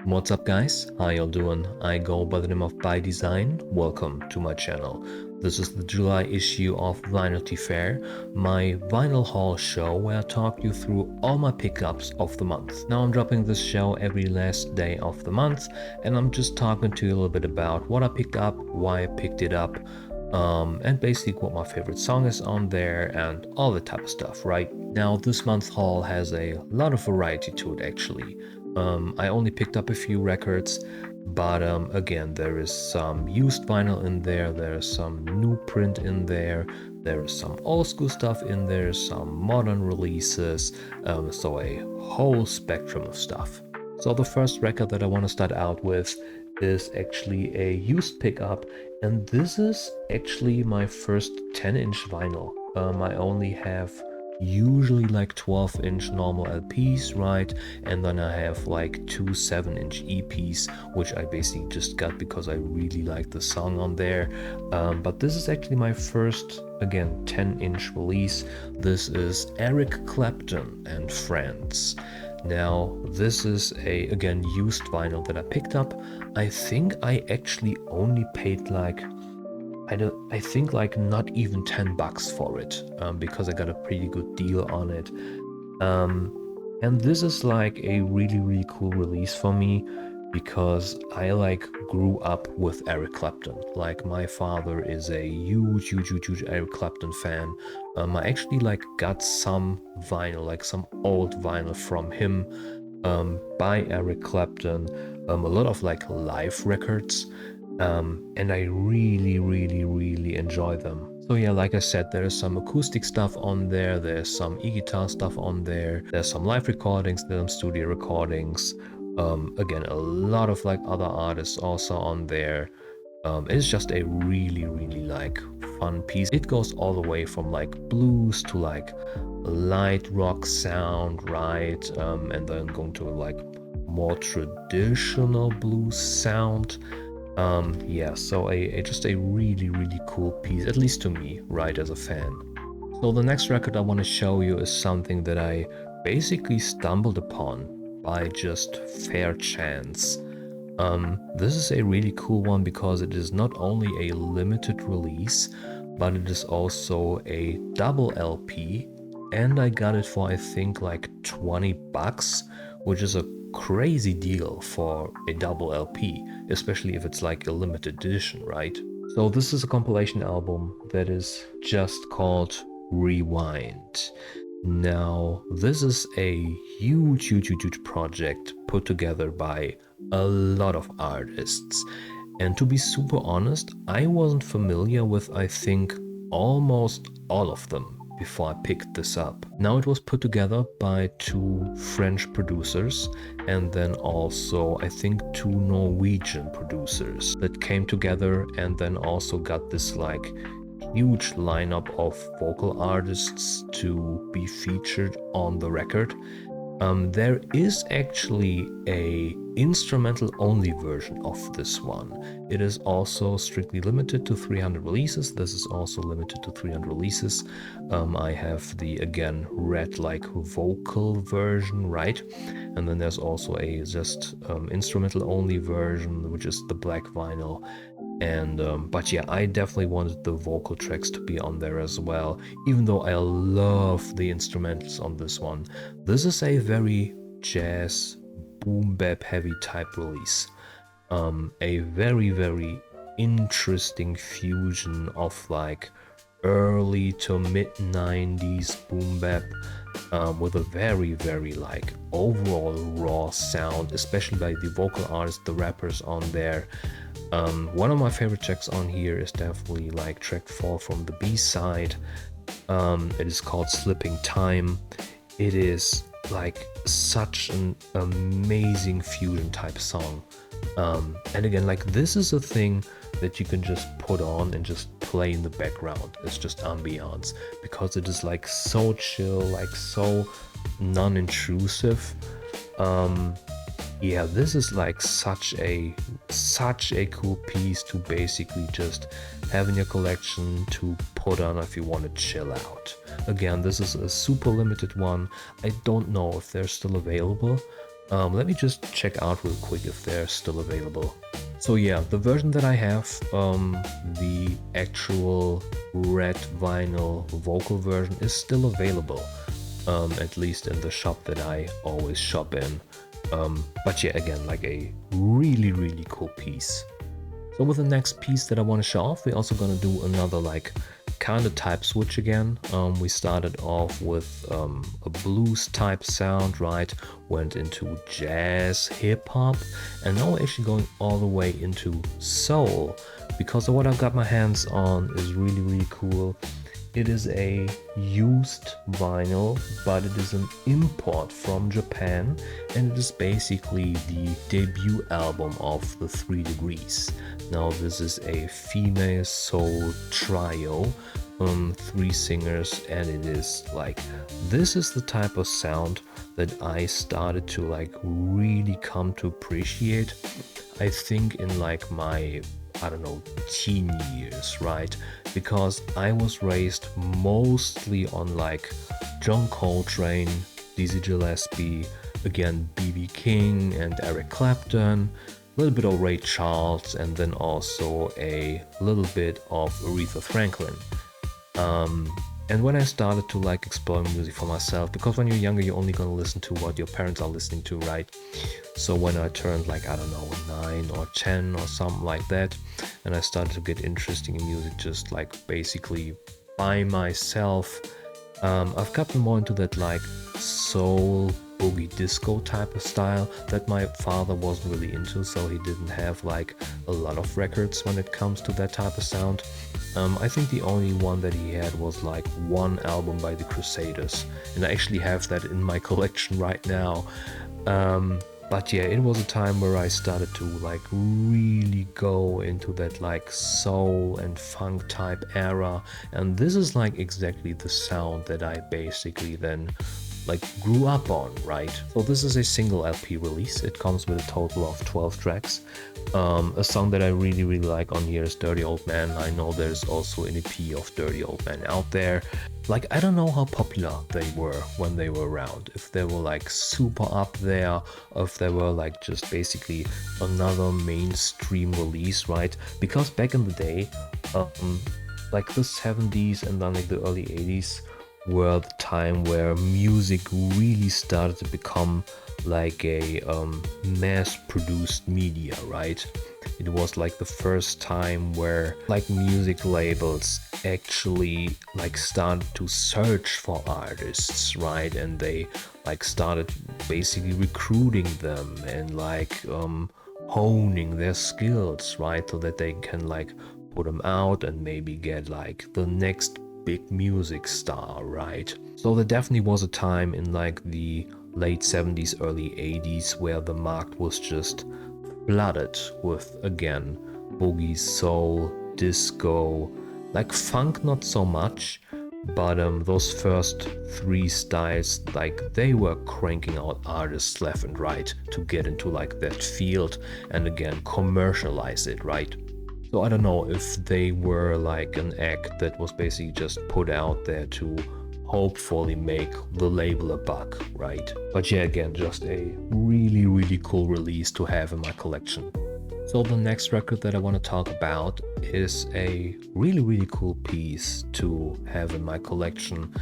What's up guys, how y'all doing? I go by the name of By Design. Welcome to my channel. This is the July issue of Vinylty Fair, my vinyl haul show where I talk you through all my pickups of the month. Now I'm dropping this show every last day of the month and I'm just talking to you a little bit about what I picked up, why I picked it up, and basically what my favorite song is on there and all the type of stuff, right? Now this month's haul has a lot of variety to it actually. I only picked up a few records, but again, there is some used vinyl in there, there's some new print in there, there's some old school stuff in there, some modern releases, so a whole spectrum of stuff. So the first record that I want to start out with is actually a used pickup, and this is actually my first 10-inch vinyl. I only have usually like 12-inch normal LPs, right? And then I have like two 7-inch EPs, which I basically just got because I really like the song on there. But this is actually my first, again, 10-inch release. This is Eric Clapton and Friends. Now, this is a, again, used vinyl that I picked up. I think I actually only paid like, I think like not even $10 for it, because I got a pretty good deal on it. And this is like a really cool release for me because I like grew up with Eric Clapton. Like my father is a huge Eric Clapton fan. I actually like got some vinyl, like some old vinyl from him, by Eric Clapton, a lot of like live records. And I really enjoy them. So yeah, like I said, there's some acoustic stuff on there, there's some e-guitar stuff on there, there's some live recordings, there's some studio recordings. Again, a lot of like other artists also on there. It's just a really like fun piece. It goes all the way from like blues to like light rock sound, right? And then going to like more traditional blues sound. Yeah, so just a really cool piece, at least to me, right, as a fan. So the next record I want to show you is something that I basically stumbled upon by just fair chance. This is a really cool one because it is not only a limited release, but it is also a double LP, and I got it for I think like $20, which is a crazy deal for a double LP, especially if it's like a limited edition, right? So this is a compilation album that is just called Rewind. Now this is a huge project put together by a lot of artists, and to be super honest, I wasn't familiar with I think almost all of them before I picked this up. Now it was put together by two French producers and then also I think two Norwegian producers that came together and then also got this like huge lineup of vocal artists to be featured on the record. There is actually a instrumental only version of this one. It is also strictly limited to 300 releases. This is also limited to 300 releases. I have the, again, red like vocal version, right? And then there's also a just instrumental only version, which is the black vinyl. And but yeah, I definitely wanted the vocal tracks to be on there as well, even though I love the instrumentals on this one. This is a very jazz boom bap heavy type release. A very interesting fusion of like early to mid 90s boom bap, with a very like overall raw sound, especially by the vocal artists, the rappers on there. One of my favorite tracks on here is definitely like track 4 from the B-side. It is called Slipping Time. It is like such an amazing fusion type song. And again, like this is a thing that you can just put on and just play in the background. It's just ambiance because it is like so chill, like so non-intrusive. Yeah, this is like such a cool piece to basically just have in your collection to put on if you want to chill out. Again, this is a super limited one. I don't know if they're still available, Let me just check out real quick if they're still available. So yeah, the version that I have, the actual red vinyl vocal version is still available, at least in the shop that I always shop in. But yeah, again, like a really, really cool piece. So with the next piece that I want to show off, we're also going to do another like kind of type switch again. We started off with a blues type sound, right? Went into jazz, hip hop, and now we're actually going all the way into soul, because what I've got my hands on is really, really cool. It is a used vinyl, but it is an import from Japan, and it is basically the debut album of the 3 Degrees. Now this is a female soul trio, 3 singers, and it is like, this is the type of sound that I started to like really come to appreciate, I think in like my, I don't know, teen years, right? Because I was raised mostly on like John Coltrane, Dizzy Gillespie, again B.B. King and Eric Clapton, a little bit of Ray Charles, and then also a little bit of Aretha Franklin. And when I started to like explore music for myself, because when you're younger, you're only gonna listen to what your parents are listening to, right? So when I turned like, I don't know, 9 or 10 or something like that, and I started to get interested in music just like basically by myself, I've gotten more into that like soul, boogie disco type of style that my father wasn't really into, so he didn't have like a lot of records when it comes to that type of sound. I think the only one that he had was like one album by the Crusaders, and I actually have that in my collection right now. But yeah, it was a time where I started to like really go into that like soul and funk type era, and this is like exactly the sound that I basically then like grew up on, right? So this is a single LP release. It comes with a total of 12 tracks. A song that I really, really like on here is Dirty Old Man. I know there's also an EP of Dirty Old Man out there. Like, I don't know how popular they were when they were around. If they were like super up there, or if they were like just basically another mainstream release, right? Because back in the day, like the 70s and then like the early 80s were the time where music really started to become like a mass-produced media, right? It was like the first time where like music labels actually like started to search for artists, right? And they like started basically recruiting them and like honing their skills, right? So that they can like put them out and maybe get like the next big music star, right? So there definitely was a time in like the late 70s, early 80s where the market was just flooded with, again, boogie, soul, disco, like funk not so much, but those first 3 styles, like they were cranking out artists left and right to get into like that field and again commercialize it, right? So I don't know if they were like an act that was basically just put out there to hopefully make the label a buck, right? But yeah, again, just a really, really cool release to have in my collection. So the next record that I want to talk about is a really, really cool piece to have in my collection.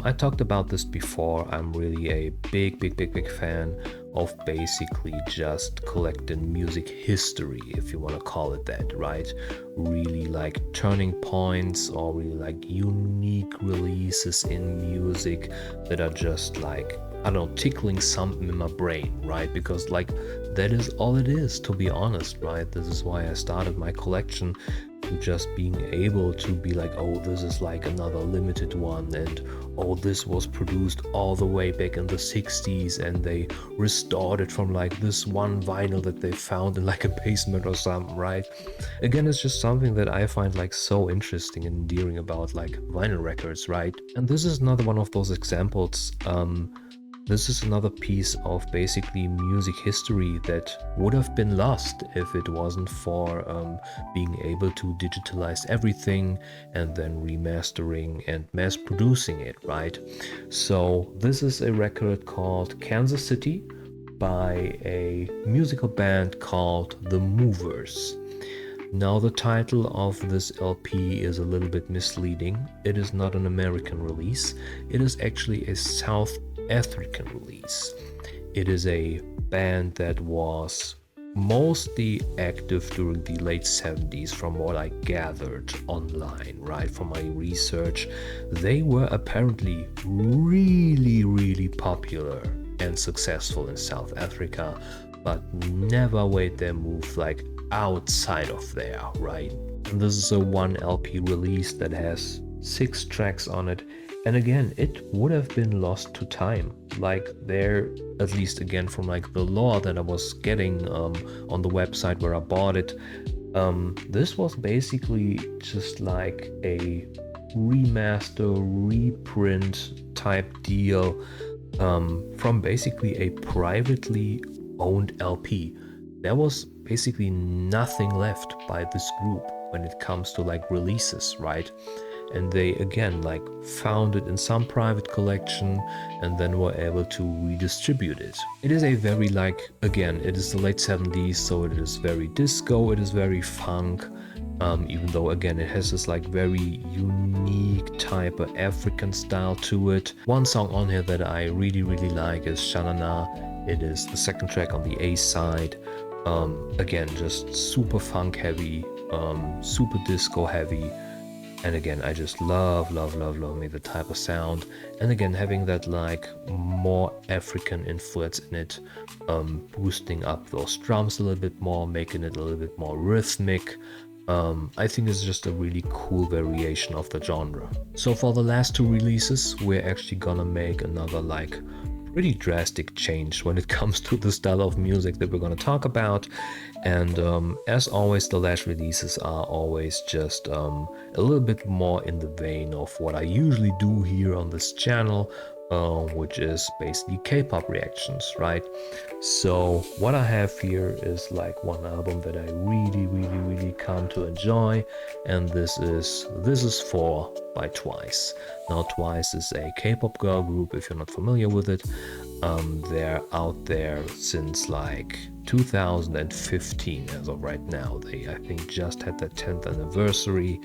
I talked about this before. I'm really a big fan of basically just collecting music history, if you want to call it that, right? Really like turning points or really like unique releases in music that are just like, I don't know, tickling something in my brain, right? Because like that is all it is, to be honest, right? This is why I started my collection, to just being able to be like, oh, this is like another limited one, and oh, this was produced all the way back in the 60s and they restored it from like this one vinyl that they found in like a basement or something, right? Again, it's just something that I find like so interesting and endearing about like vinyl records, right? And this is another one of those examples. This is another piece of basically music history that would have been lost if it wasn't for being able to digitalize everything and then remastering and mass producing it, right? So this is a record called Kansas City by a musical band called The Movers. Now the title of this LP is a little bit misleading. It is not an American release. It is actually a South African release. It is a band that was mostly active during the late 70s from what I gathered online, right, from my research. They were apparently really popular and successful in South Africa, but never made their move like outside of there, right? And this is a 1 LP release that has 6 tracks on it, and again, it would have been lost to time. Like there, at least again from like the lore that I was getting on the website where I bought it, this was basically just like a remaster, reprint type deal from basically a privately owned LP. There was basically nothing left by this group when it comes to like releases, right? And they again like found it in some private collection and then were able to redistribute it. It is a very like, again, it is the late 70s, so it is very disco, it is very funk, even though again it has this like very unique type of African style to it. One song on here that I really like is Shanana. It is the second track on the A side. Again, just super funk heavy, super disco heavy. And again, I just love me the type of sound. And again, having that like more African influence in it, boosting up those drums a little bit more, making it a little bit more rhythmic. I think it's just a really cool variation of the genre. So for the last 2 releases, we're actually gonna make another like pretty drastic change when it comes to the style of music that we're going to talk about. And as always, the last releases are always just a little bit more in the vein of what I usually do here on this channel, which is basically K-pop reactions, right? So what I have here is like one album that I really come to enjoy, and this is 4 by Twice. Now Twice is a K-pop girl group, if you're not familiar with it. They're out there since like 2015 as of right now. They, I think, just had their 10th anniversary,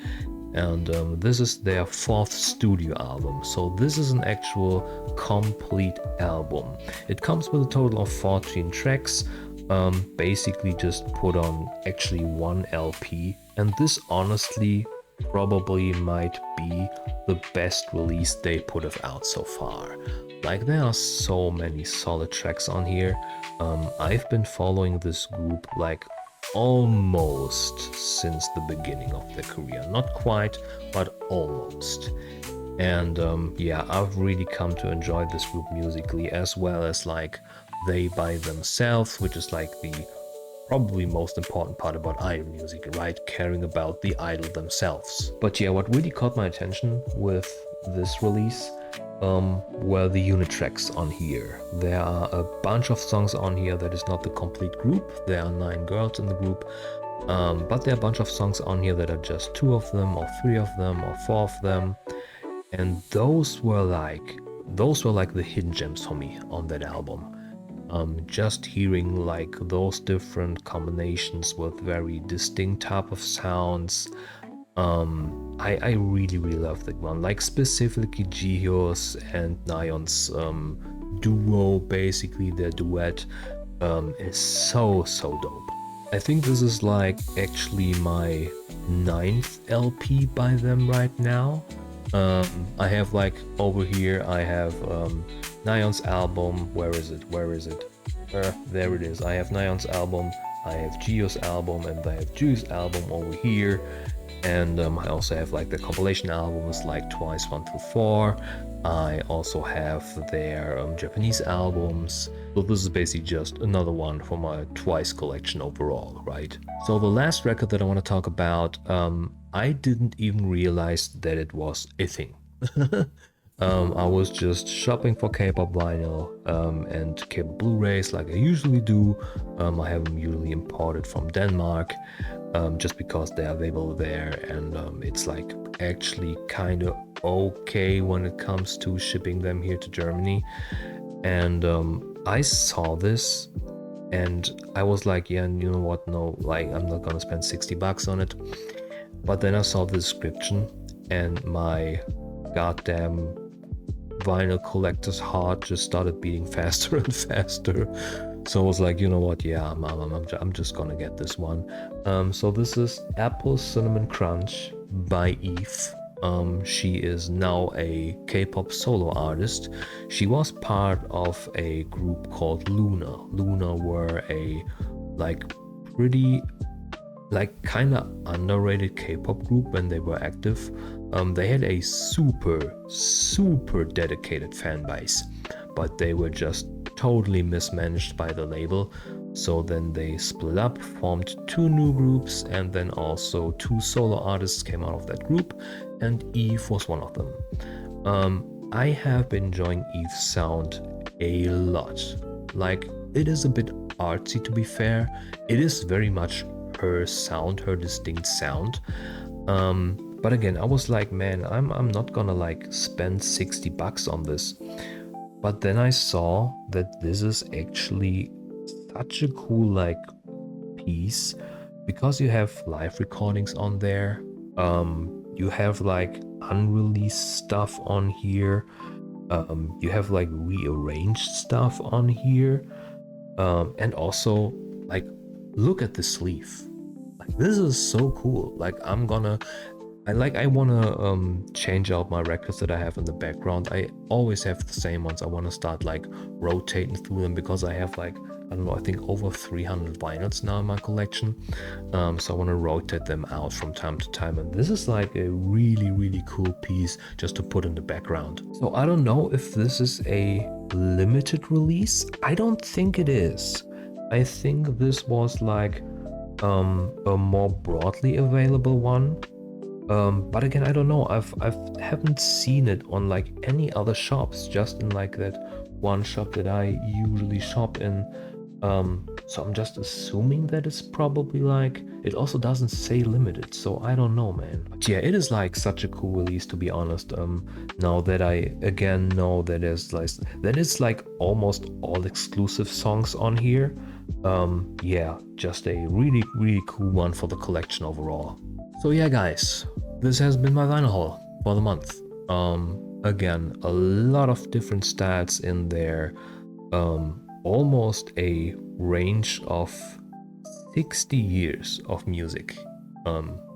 and this is their 4th studio album. So this is an actual complete album. It comes with a total of 14 tracks, basically just put on actually 1 LP, and this honestly probably might be the best release they put out so far. Like there are so many solid tracks on here. I've been following this group like almost since the beginning of their career. Not quite, but almost. And yeah, I've really come to enjoy this group musically, as well as like they by themselves, which is like the probably most important part about idol music, right? Caring about the idol themselves. But yeah, what really caught my attention with this release were the unit tracks on here. There are a bunch of songs on here that is not the complete group. There are 9 girls in the group, but there are a bunch of songs on here that are just 2 of them, or 3 of them, or 4 of them, and those were like the hidden gems for me on that album. Just hearing like those different combinations with very distinct type of sounds, I really love that one. Like specifically Jiho's and Nayeon's duo, basically their duet, is so dope. I think this is like actually my 9th LP by them right now. I have like over here, I have Nayeon's album. Where is it? There it is. I have Nayeon's album, I have Jiho's album, and I have Ju's album over here. And I also have like the compilation albums like Twice 1 through 4. I also have their Japanese albums. So this is basically just another one for my Twice collection overall, right? So the last record that I want to talk about, I didn't even realize that it was a thing. I was just shopping for K-pop vinyl and K-pop Blu-rays like I usually do. I have them usually imported from Denmark, just because they're available there, and it's like actually kind of okay when it comes to shipping them here to Germany. And I saw this and I was like, yeah, you know what, no, like I'm not gonna spend 60 bucks on it. But then I saw the description and my goddamn vinyl collector's heart just started beating faster and faster. So I was like, you know what, yeah, I'm just gonna get this one. So this is Apple Cinnamon Crunch by Yves. She is now a K-pop solo artist. She was part of a group called Luna. Luna were a pretty kind of underrated K-pop group when they were active. They had a super dedicated fan base, but they were just totally mismanaged by the label. So then they split up, formed 2 new groups, and then also 2 solo artists came out of that group, and Yves was one of them. I have been enjoying Yves' sound a lot. Like, it is a bit artsy, to be fair. It is very much her sound, her distinct sound. But again, I was like, man, I'm not gonna like spend 60 bucks on this. But then I saw that this is actually such a cool like piece, because you have live recordings on there. You have like unreleased stuff on here. You have like rearranged stuff on here. And also like, look at the sleeve. Like, this is so cool. Like, I wanna change out my records that I have in the background. I always have the same ones. I wanna start like rotating through them, because I have like, I don't know, I think over 300 vinyls now in my collection. So I wanna rotate them out from time to time. And this is like a really cool piece just to put in the background. So I don't know if this is a limited release. I don't think it is. I think this was like a more broadly available one. But again, I don't know. I haven't seen it on like any other shops, just in like that one shop that I usually shop in. So I'm just assuming that it's probably like, it also doesn't say limited, so I don't know, man. But yeah, it is like such a cool release, to be honest. Now that I again know that it's like almost all exclusive songs on here. Yeah, just a really cool one for the collection overall. So yeah, guys, this has been my vinyl haul for the month. Again, a lot of different stats in there. Almost a range of 60 years of music,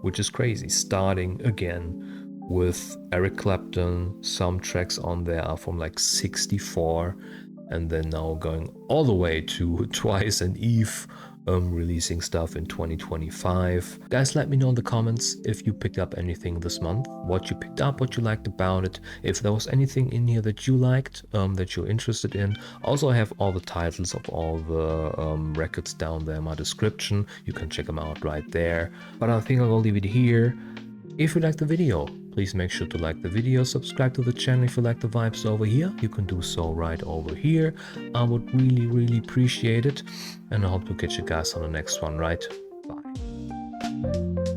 which is crazy. Starting again with Eric Clapton, some tracks on there are from like 64, and then now going all the way to Twice and Yves releasing stuff in 2025. Guys, let me know in the comments if you picked up anything this month, what you picked up, what you liked about it, if there was anything in here that you liked, that you're interested in. Also, I have all the titles of all the records down there in my description. You can check them out right there. But I think I'll leave it here. If you liked the video, please make sure to like the video, subscribe to the channel if you like the vibes over here. You can do so right over here. I would really appreciate it, and I hope to catch you guys on the next one, right? Bye.